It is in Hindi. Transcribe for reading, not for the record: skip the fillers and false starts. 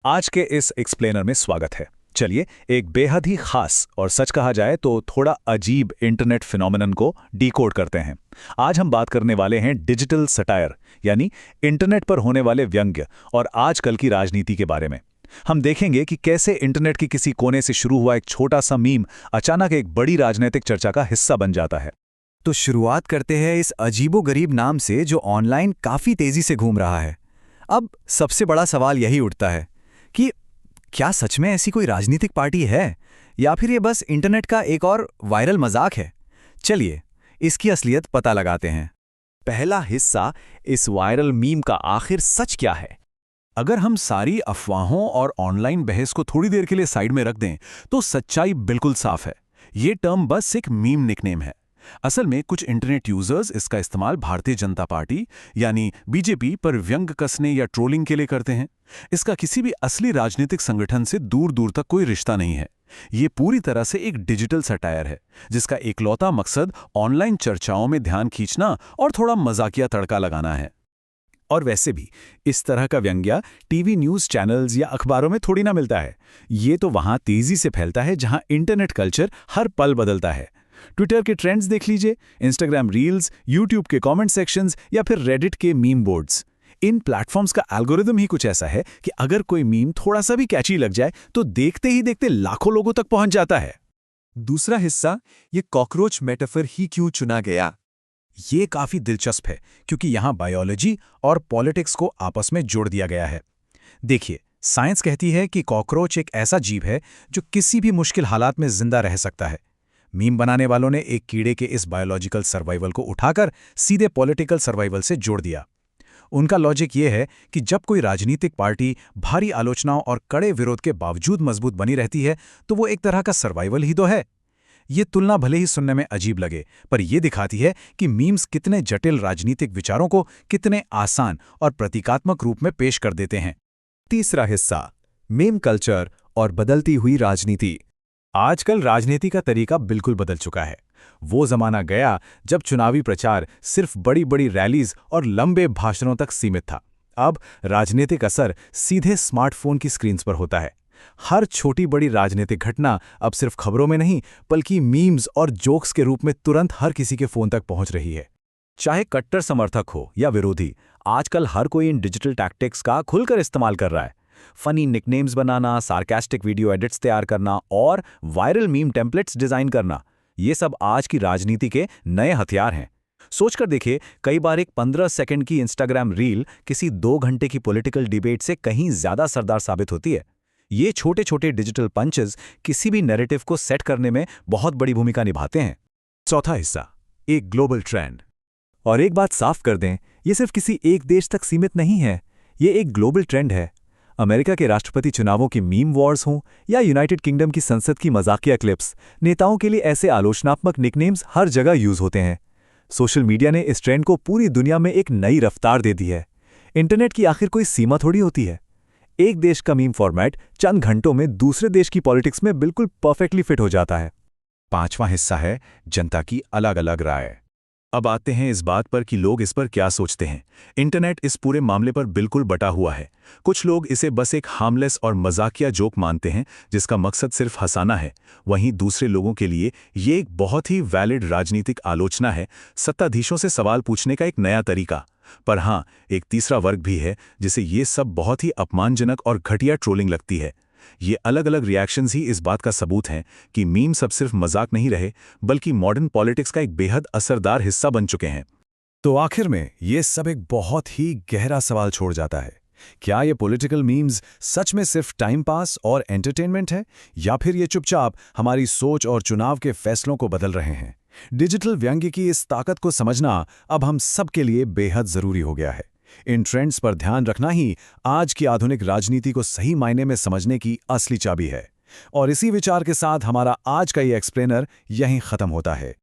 आज के इस एक्सप्लेनर में स्वागत है। चलिए एक बेहद ही खास और सच कहा जाए तो थोड़ा अजीब इंटरनेट फिनोमेनन को डिकोड करते हैं। आज हम बात करने वाले हैं डिजिटल सटायर, यानी इंटरनेट पर होने वाले व्यंग्य और आजकल की राजनीति के बारे में। हम देखेंगे कि कैसे इंटरनेट की किसी कोने से शुरू हुआ एक छोटा सा मीम अचानक एक बड़ी राजनीतिक चर्चा का हिस्सा बन जाता है। तो शुरुआत करते हैं इस अजीबोगरीब नाम से जो ऑनलाइन काफी तेजी से घूम रहा है। अब सबसे बड़ा सवाल यही उठता है कि क्या सच में ऐसी कोई राजनीतिक पार्टी है या फिर ये बस इंटरनेट का एक और वायरल मजाक है। चलिए इसकी असलियत पता लगाते हैं। पहला हिस्सा, इस वायरल मीम का आखिर सच क्या है। अगर हम सारी अफवाहों और ऑनलाइन बहस को थोड़ी देर के लिए साइड में रख दें तो सच्चाई बिल्कुल साफ है। ये टर्म बस एक मीम निकनेम है। असल में कुछ इंटरनेट यूजर्स इसका इस्तेमाल भारतीय जनता पार्टी यानी बीजेपी पर व्यंग कसने या ट्रोलिंग के लिए करते हैं। इसका किसी भी असली राजनीतिक संगठन से दूर दूर तक कोई रिश्ता नहीं है। ये पूरी तरह से एक डिजिटल सटायर है जिसका एकलौता मकसद ऑनलाइन चर्चाओं में ध्यान खींचना और थोड़ा मजाकिया तड़का लगाना है। और वैसे भी इस तरह का व्यंग्य टीवी न्यूज़ चैनल्स या अखबारों में थोड़ी ना मिलता है। ये तो वहां तेजी से फैलता है जहां इंटरनेट कल्चर हर पल बदलता है। ट्विटर के ट्रेंड्स देख लीजिए, इंस्टाग्राम रील्स, यूट्यूब के कमेंट सेक्शंस या फिर रेडिट के मीम बोर्ड्स। इन प्लेटफॉर्म्स का एल्गोरिदम ही कुछ ऐसा है कि अगर कोई मीम थोड़ा सा भी कैची लग जाए तो देखते ही देखते लाखों लोगों तक पहुंच जाता है। दूसरा हिस्सा, ये कॉकरोच मेटाफर ही क्यों चुना गया। ये काफी दिलचस्प है क्योंकि यहां बायोलॉजी और पॉलिटिक्स को आपस में जोड़ दिया गया है। देखिए, साइंस कहती है कि कॉकरोच एक ऐसा जीव है जो किसी भी मुश्किल हालात में जिंदा रह सकता है। मीम बनाने वालों ने एक कीड़े के इस बायोलॉजिकल सर्वाइवल को उठाकर सीधे पॉलिटिकल सर्वाइवल से जोड़ दिया। उनका लॉजिक ये है कि जब कोई राजनीतिक पार्टी भारी आलोचनाओं और कड़े विरोध के बावजूद मजबूत बनी रहती है तो वो एक तरह का सर्वाइवल ही तो है। ये तुलना भले ही सुनने में अजीब लगे, पर यह दिखाती है कि मीम्स कितने जटिल राजनीतिक विचारों को कितने आसान और प्रतीकात्मक रूप में पेश कर देते हैं। तीसरा हिस्सा, मीम कल्चर और बदलती हुई राजनीति। आजकल राजनीति का तरीका बिल्कुल बदल चुका है। वो जमाना गया जब चुनावी प्रचार सिर्फ बड़ी बड़ी रैलीज और लंबे भाषणों तक सीमित था। अब राजनीतिक असर सीधे स्मार्टफोन की स्क्रीन्स पर होता है। हर छोटी बड़ी राजनीतिक घटना अब सिर्फ खबरों में नहीं बल्कि मीम्स और जोक्स के रूप में तुरंत हर किसी के फोन तक पहुंच रही है। चाहे कट्टर समर्थक हो या विरोधी, आजकल हर कोई इन डिजिटल टैक्टिक्स का खुलकर इस्तेमाल कर रहा है। फनी निकनेम्स बनाना, सार्कास्टिक वीडियो एडिट्स तैयार करना और वायरल मीम टेम्पलेट्स डिजाइन करना, ये सब आज की राजनीति के नए हथियार हैं। सोचकर देखिए, कई बार एक 15 सेकंड की इंस्टाग्राम रील किसी 2 घंटे की पॉलिटिकल डिबेट से कहीं ज्यादा असरदार साबित होती है। ये छोटे छोटे डिजिटल पंचेस किसी भी नैरेटिव को सेट करने में बहुत बड़ी भूमिका निभाते हैं। चौथा हिस्सा, एक ग्लोबल ट्रेंड। और एक बात साफ कर दें, ये सिर्फ किसी एक देश तक सीमित नहीं है, ये एक ग्लोबल ट्रेंड है। अमेरिका के राष्ट्रपति चुनावों की मीम वॉर्स हों या यूनाइटेड किंगडम की संसद की मजाकिया क्लिप्स, नेताओं के लिए ऐसे आलोचनात्मक निकनेम्स हर जगह यूज होते हैं। सोशल मीडिया ने इस ट्रेंड को पूरी दुनिया में एक नई रफ्तार दे दी है। इंटरनेट की आखिर कोई सीमा थोड़ी होती है। एक देश का मीम फॉर्मेट चंद घंटों में दूसरे देश की पॉलिटिक्स में बिल्कुल परफेक्टली फिट हो जाता है। पांचवां हिस्सा है जनता की अलग अलग राय। अब आते हैं इस बात पर कि लोग इस पर क्या सोचते हैं। इंटरनेट इस पूरे मामले पर बिल्कुल बटा हुआ है। कुछ लोग इसे बस एक हार्मलेस और मजाकिया जोक मानते हैं जिसका मकसद सिर्फ हंसाना है। वहीं दूसरे लोगों के लिए ये एक बहुत ही वैलिड राजनीतिक आलोचना है, सत्ताधीशों से सवाल पूछने का एक नया तरीका। पर हाँ, एक तीसरा वर्ग भी है जिसे ये सब बहुत ही अपमानजनक और घटिया ट्रोलिंग लगती है। ये अलग अलग रिएक्शंस ही इस बात का सबूत हैं कि मीम सब सिर्फ मजाक नहीं रहे बल्कि मॉडर्न पॉलिटिक्स का एक बेहद असरदार हिस्सा बन चुके हैं। तो आखिर में ये सब एक बहुत ही गहरा सवाल छोड़ जाता है। क्या ये पॉलिटिकल मीम्स सच में सिर्फ टाइम पास और एंटरटेनमेंट है या फिर ये चुपचाप हमारी सोच और चुनाव के फैसलों को बदल रहे हैं। डिजिटल व्यंग्य की इस ताकत को समझना अब हम सब के लिए बेहद जरूरी हो गया है। इन ट्रेंड्स पर ध्यान रखना ही आज की आधुनिक राजनीति को सही मायने में समझने की असली चाबी है। और इसी विचार के साथ हमारा आज का ये एक्सप्लेनर यहीं खत्म होता है।